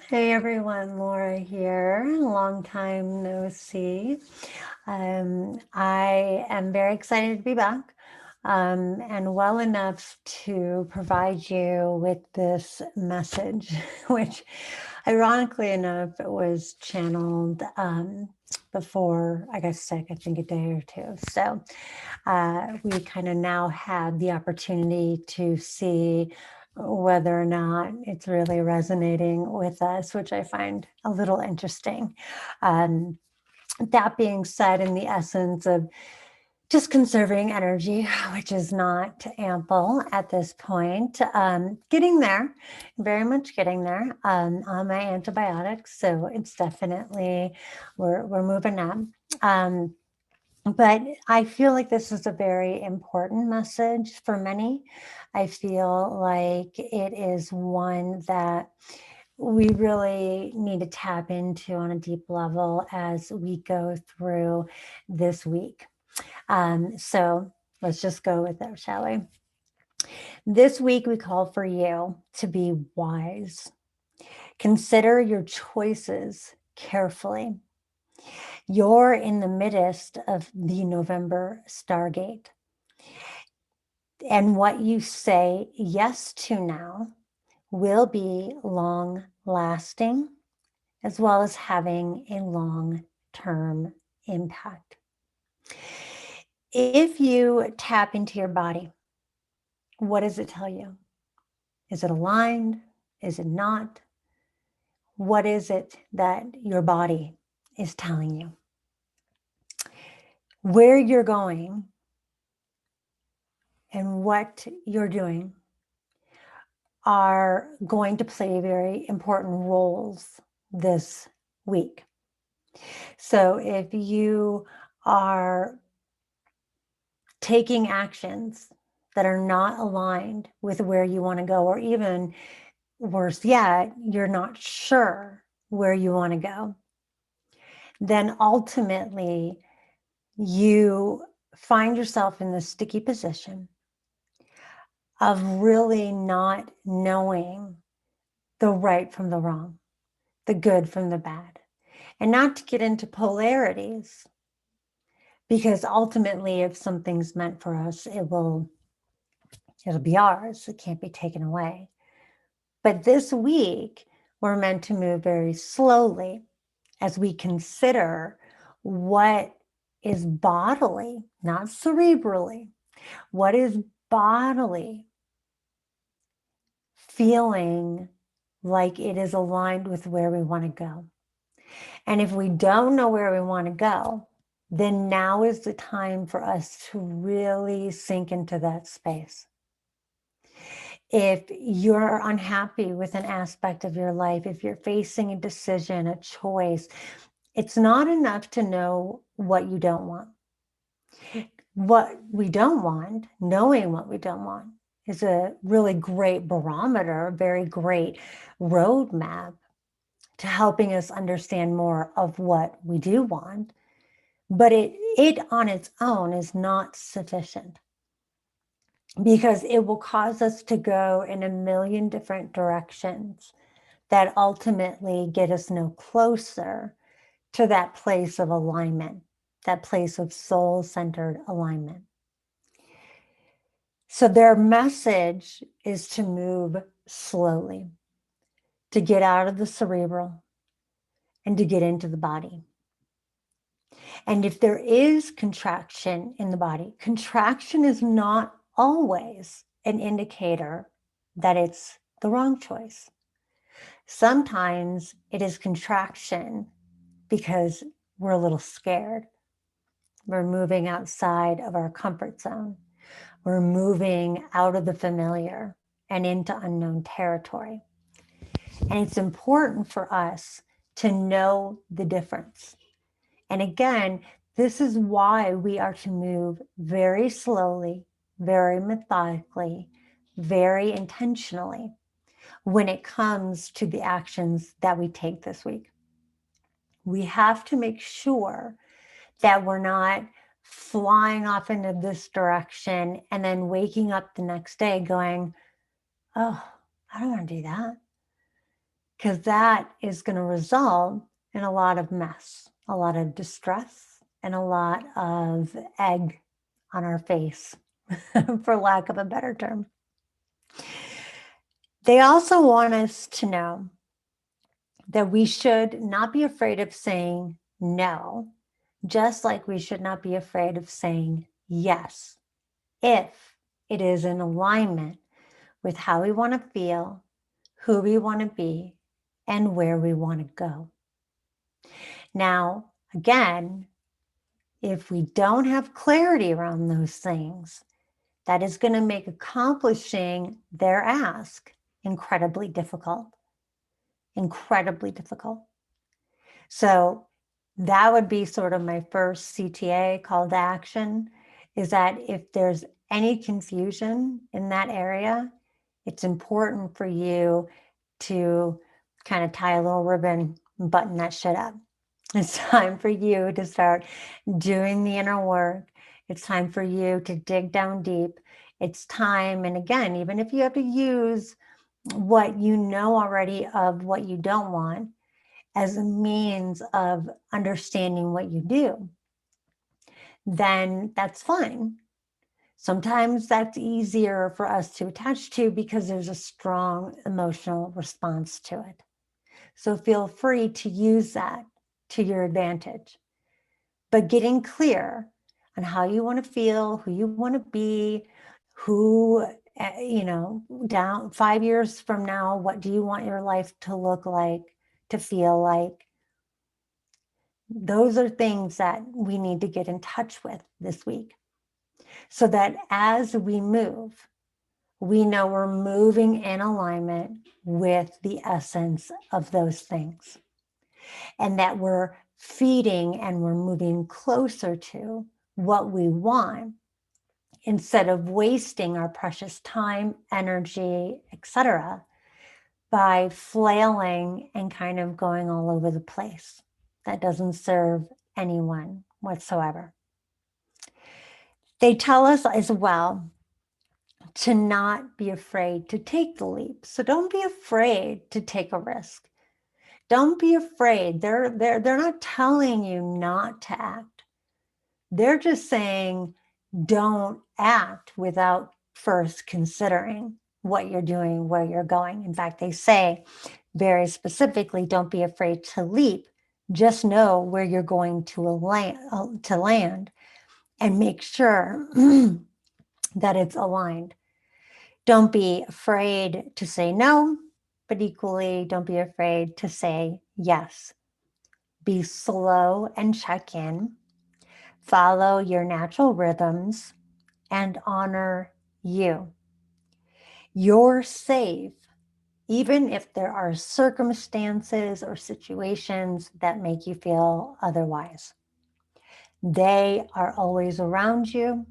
Hey everyone, Laura here. Long time no see. I am very excited to be back and well enough to provide you with this message, which ironically enough it was channeled before I got sick, I think a day or two. So we kind of now had the opportunity to see whether or not it's really resonating with us, which I find a little interesting. Um, that being said, in the essence of just conserving energy, which is not ample at this point, getting there, very much getting there on my antibiotics. So it's definitely, we're moving up. Um, but I feel like this is a very important message for many. I feel like it is one that we really need to tap into on a deep level as we go through this week. So let's just go with it, shall we? This week, we call for you to be wise. Consider your choices carefully. You're in the midst of the November Stargate. And what you say yes to now will be long lasting, as well as having a long term impact. If you tap into your body, what does it tell you? Is it aligned? Is it not? What is it that your body is telling you? Where you're going and what you're doing are going to play very important roles this week. So if you are taking actions that are not aligned with where you want to go, or even worse yet, you're not sure where you want to go, then ultimately you find yourself in this sticky position of really not knowing the right from the wrong, the good from the bad. And not to get into polarities, because ultimately if something's meant for us, it'll be ours. It can't be taken away. But this week, we're meant to move very slowly as we consider what is bodily, not cerebrally, what is bodily feeling like it is aligned with where we want to go. And if we don't know where we want to go, then now is the time for us to really sink into that space. If you're unhappy with an aspect of your life, if you're facing a decision, a choice, it's not enough to know what you don't want. What we don't want, knowing what we don't want, is a really great barometer, a very great roadmap to helping us understand more of what we do want. But it on its own is not sufficient, because it will cause us to go in a million different directions that ultimately get us no closer to that place of alignment, that place of soul-centered alignment. So their message is to move slowly, to get out of the cerebral and to get into the body. And if there is contraction in the body, contraction is not always an indicator that it's the wrong choice. Sometimes it is contraction because we're a little scared. We're moving outside of our comfort zone. We're moving out of the familiar and into unknown territory. And it's important for us to know the difference. And again, this is why we are to move very slowly, very methodically, very intentionally when it comes to the actions that we take this week. We have to make sure that we're not flying off into this direction and then waking up the next day going, oh, I don't want to do that. because that is going to result in a lot of mess, a lot of distress, and a lot of egg on our face, for lack of a better term. They also want us to know that we should not be afraid of saying no, just like we should not be afraid of saying yes, if it is in alignment with how we want to feel, who we want to be, and where we want to go. Now, again, if we don't have clarity around those things, that is going to make accomplishing their ask incredibly difficult. Incredibly difficult. So that would be sort of my first CTA, call to action, is that if there's any confusion in that area, it's important for you to kind of tie a little ribbon and button that shit up. It's time for you to start doing the inner work. It's time for you to dig down deep. It's time, and again, even if you have to use what you know already of what you don't want as a means of understanding what you do, then that's fine. Sometimes that's easier for us to attach to because there's a strong emotional response to it. So feel free to use that to your advantage. But getting clear on how you want to feel, who you want to be, who, down 5 years from now, what do you want your life to look like, to feel like? Those are things that we need to get in touch with this week, so that as we move, we know we're moving in alignment with the essence of those things, and that we're feeding and we're moving closer to what we want, instead of wasting our precious time, energy, etc., by flailing and kind of going all over the place. That doesn't serve anyone whatsoever. They tell us as well to not be afraid to take the leap. So don't be afraid to take a risk. Don't be afraid. They're not telling you not to act. They're just saying don't act without first considering what you're doing, where you're going. In fact, they say very specifically, don't be afraid to leap. Just know where you're going to land and make sure that it's aligned. Don't be afraid to say no, but equally don't be afraid to say yes. Be slow and check in. Follow your natural rhythms and honor you. You're safe, even if there are circumstances or situations that make you feel otherwise. They are always around you.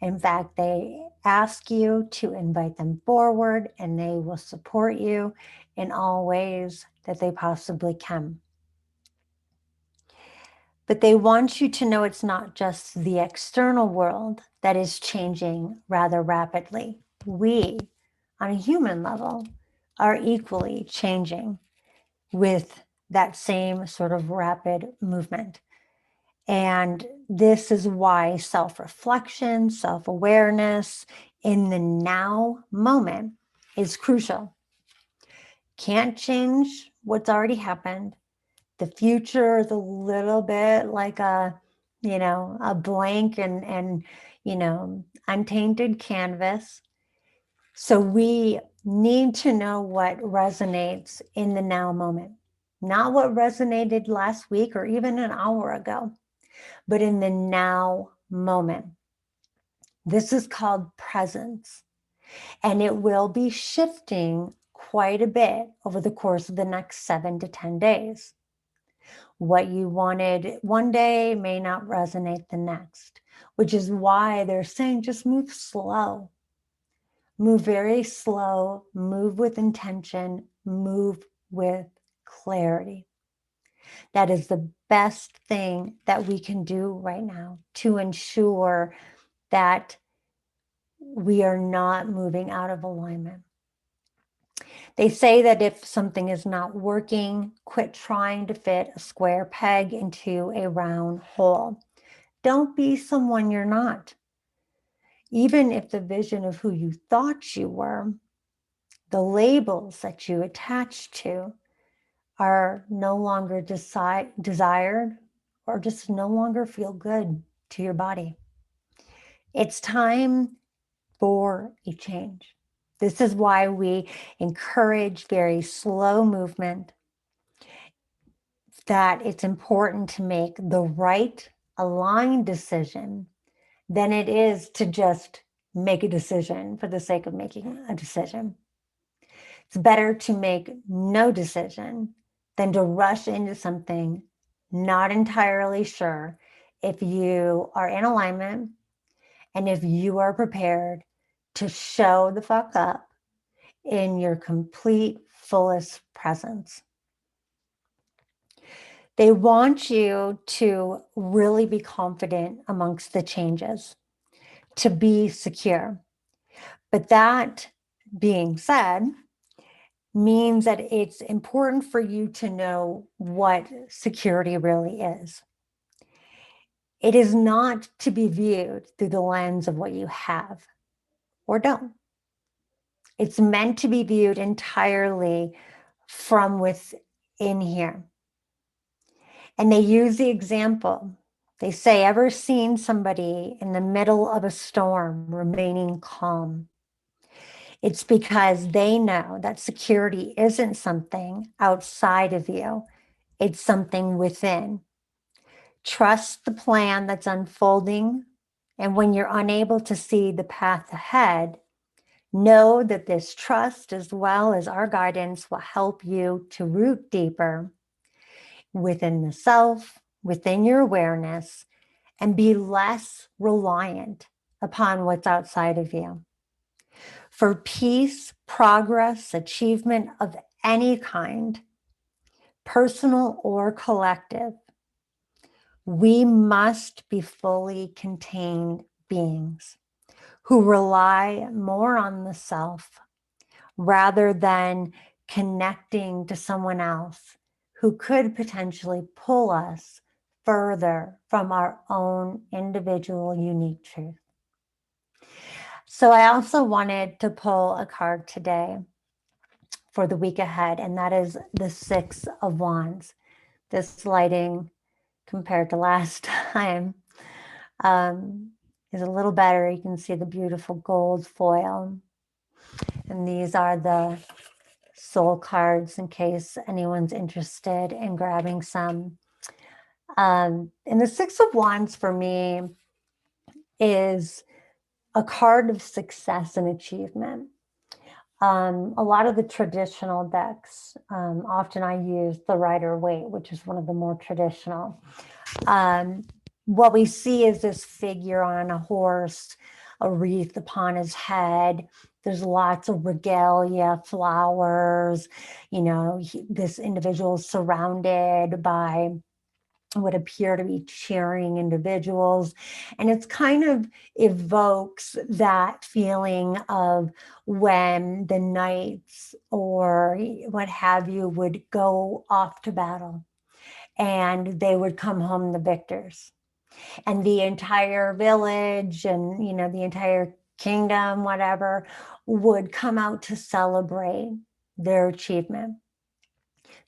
In fact, they ask you to invite them forward, and they will support you in all ways that they possibly can. But they want you to know it's not just the external world that is changing rather rapidly. We, on a human level, are equally changing with that same sort of rapid movement. And this is why self-reflection, self-awareness in the now moment is crucial. Can't change what's already happened. The future is a little bit like a blank and untainted canvas. So we need to know what resonates in the now moment, not what resonated last week or even an hour ago, but in the now moment. This is called presence, and it will be shifting quite a bit over the course of the next 7 to 10 days. What you wanted one day may not resonate the next, which is why they're saying just move slow. Move very slow, move with intention, move with clarity. That is the best thing that we can do right now to ensure that we are not moving out of alignment. They say that if something is not working, quit trying to fit a square peg into a round hole. Don't be someone you're not. Even if the vision of who you thought you were, the labels that you attached to are no longer desired or just no longer feel good to your body. It's time for a change. This is why we encourage very slow movement, that it's important to make the right aligned decision than it is to just make a decision for the sake of making a decision. It's better to make no decision than to rush into something not entirely sure if you are in alignment and if you are prepared to show the fuck up in your complete fullest presence. They want you to really be confident amongst the changes, to be secure. But that being said, means that it's important for you to know what security really is. It is not to be viewed through the lens of what you have or don't. It's meant to be viewed entirely from within here. And they use the example. They say, ever seen somebody in the middle of a storm remaining calm? It's because they know that security isn't something outside of you. It's something within. Trust the plan that's unfolding. And when you're unable to see the path ahead, know that this trust, as well as our guidance, will help you to root deeper within the self, within your awareness, and be less reliant upon what's outside of you. For peace, progress, achievement of any kind, personal or collective, we must be fully contained beings who rely more on the self rather than connecting to someone else who could potentially pull us further from our own individual unique truth. So I also wanted to pull a card today for the week ahead, and that is the Six of Wands. This lighting compared to last time is a little better. You can see the beautiful gold foil. And these are the soul cards in case anyone's interested in grabbing some. And the Six of Wands for me is a card of success and achievement. A lot of the traditional decks, often I use the Rider-Waite, which is one of the more traditional. What we see is this figure on a horse, a wreath upon his head. There's lots of regalia, flowers. This individual is surrounded by what appear to be cheering individuals. And it's kind of evokes that feeling of when the knights or what have you would go off to battle and they would come home the victors. And the entire village and, the entire kingdom, whatever, would come out to celebrate their achievement.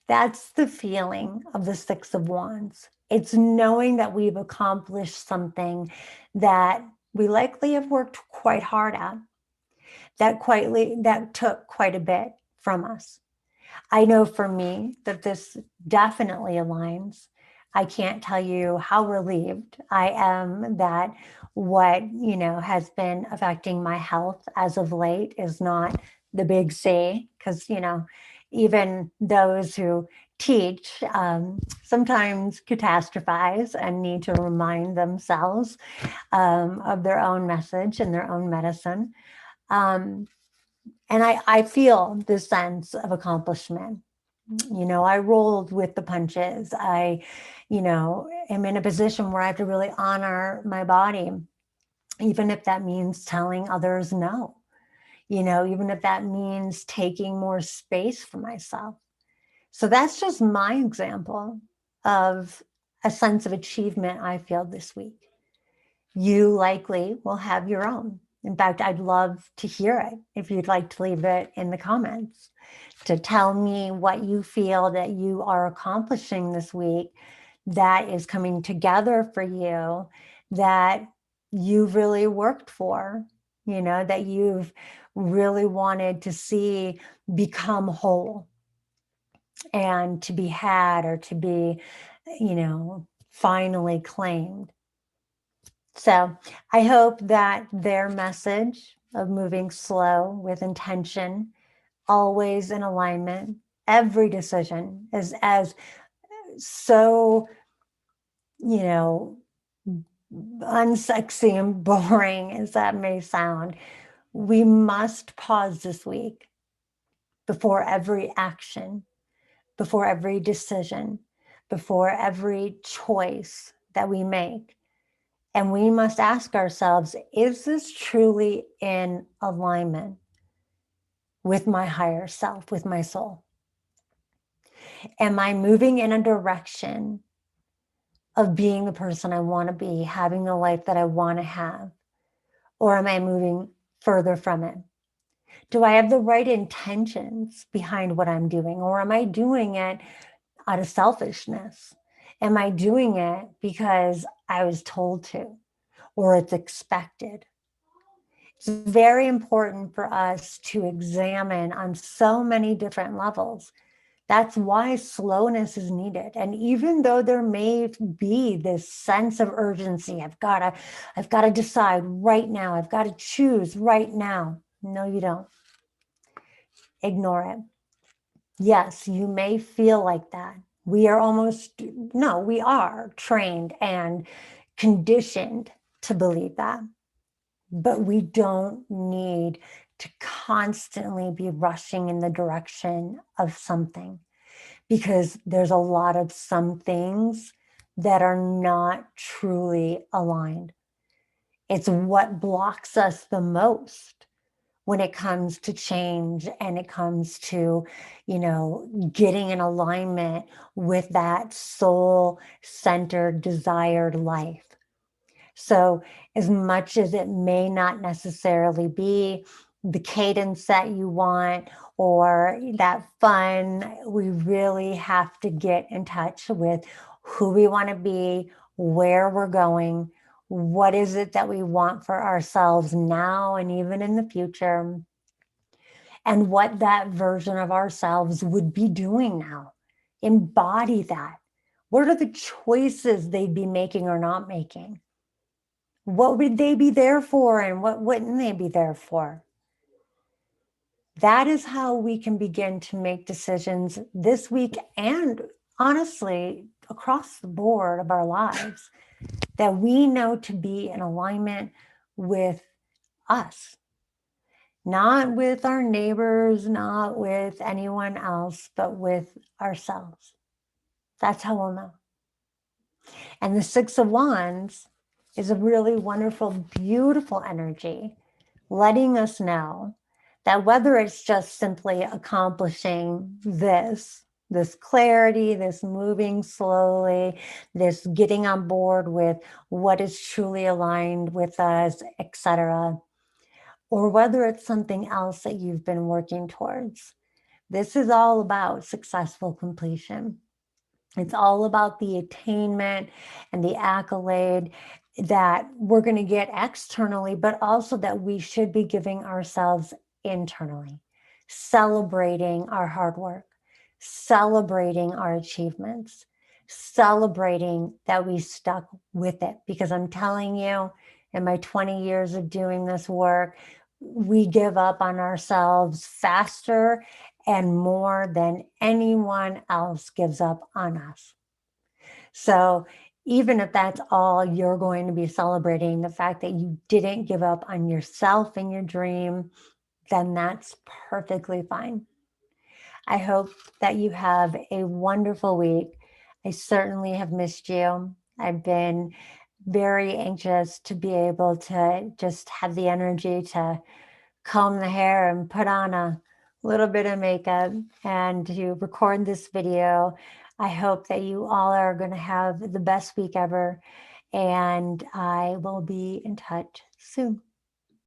That's the feeling of the Six of Wands. It's knowing that we've accomplished something that we likely have worked quite hard at, that took quite a bit from us. I know for me that this definitely aligns. I can't tell you how relieved I am that what, has been affecting my health as of late is not the big C, because, even those who teach sometimes catastrophize and need to remind themselves of their own message and their own medicine. And I feel this sense of accomplishment. I rolled with the punches. I, am in a position where I have to really honor my body, even if that means telling others no. even if that means taking more space for myself. So that's just my example of a sense of achievement I feel this week. You likely will have your own. In fact, I'd love to hear it if you'd like to leave it in the comments to tell me what you feel that you are accomplishing this week that is coming together for you, that you've really worked for, that you've really wanted to see become whole and to be had or to be, finally claimed. So I hope that their message of moving slow with intention, always in alignment, every decision is as so, unsexy and boring as that may sound. We must pause this week before every action, before every decision, before every choice that we make. And we must ask ourselves, is this truly in alignment with my higher self, with my soul? Am I moving in a direction of being the person I want to be, having the life that I want to have? Or am I moving further from it? Do I have the right intentions behind what I'm doing? Or am I doing it out of selfishness? Am I doing it because I was told to, or it's expected? It's very important for us to examine on so many different levels. That's why slowness is needed. And even though there may be this sense of urgency, I've got to decide right now. I've got to choose right now. No, you don't. Ignore it. Yes, you may feel like that. We are trained and conditioned to believe that. But we don't need to constantly be rushing in the direction of something, because there's a lot of some things that are not truly aligned. It's what blocks us the most when it comes to change and it comes to, getting in alignment with that soul-centered, desired life. So as much as it may not necessarily be the cadence that you want or that fun, we really have to get in touch with who we want to be, where we're going, what is it that we want for ourselves now and even in the future, and what that version of ourselves would be doing now. Embody that. What are the choices they'd be making or not making? What would they be there for and what wouldn't they be there for? That is how we can begin to make decisions this week and honestly across the board of our lives that we know to be in alignment with us, not with our neighbors, not with anyone else, but with ourselves. That's how we'll know. And the Six of Wands is a really wonderful, beautiful energy, letting us know that whether it's just simply accomplishing this clarity, this moving slowly, this getting on board with what is truly aligned with us, etc., or whether it's something else that you've been working towards, this is all about successful completion. It's all about the attainment and the accolade that we're going to get externally, but also that we should be giving ourselves internally, celebrating our hard work, celebrating our achievements, celebrating that we stuck with it. Because I'm telling you, in my 20 years of doing this work, we give up on ourselves faster and more than anyone else gives up on us. So even if that's all you're going to be celebrating, the fact that you didn't give up on yourself and your dream, then that's perfectly fine. I hope that you have a wonderful week. I certainly have missed you. I've been very anxious to be able to just have the energy to comb the hair and put on a little bit of makeup and to record this video. I hope that you all are going to have the best week ever, and I will be in touch soon.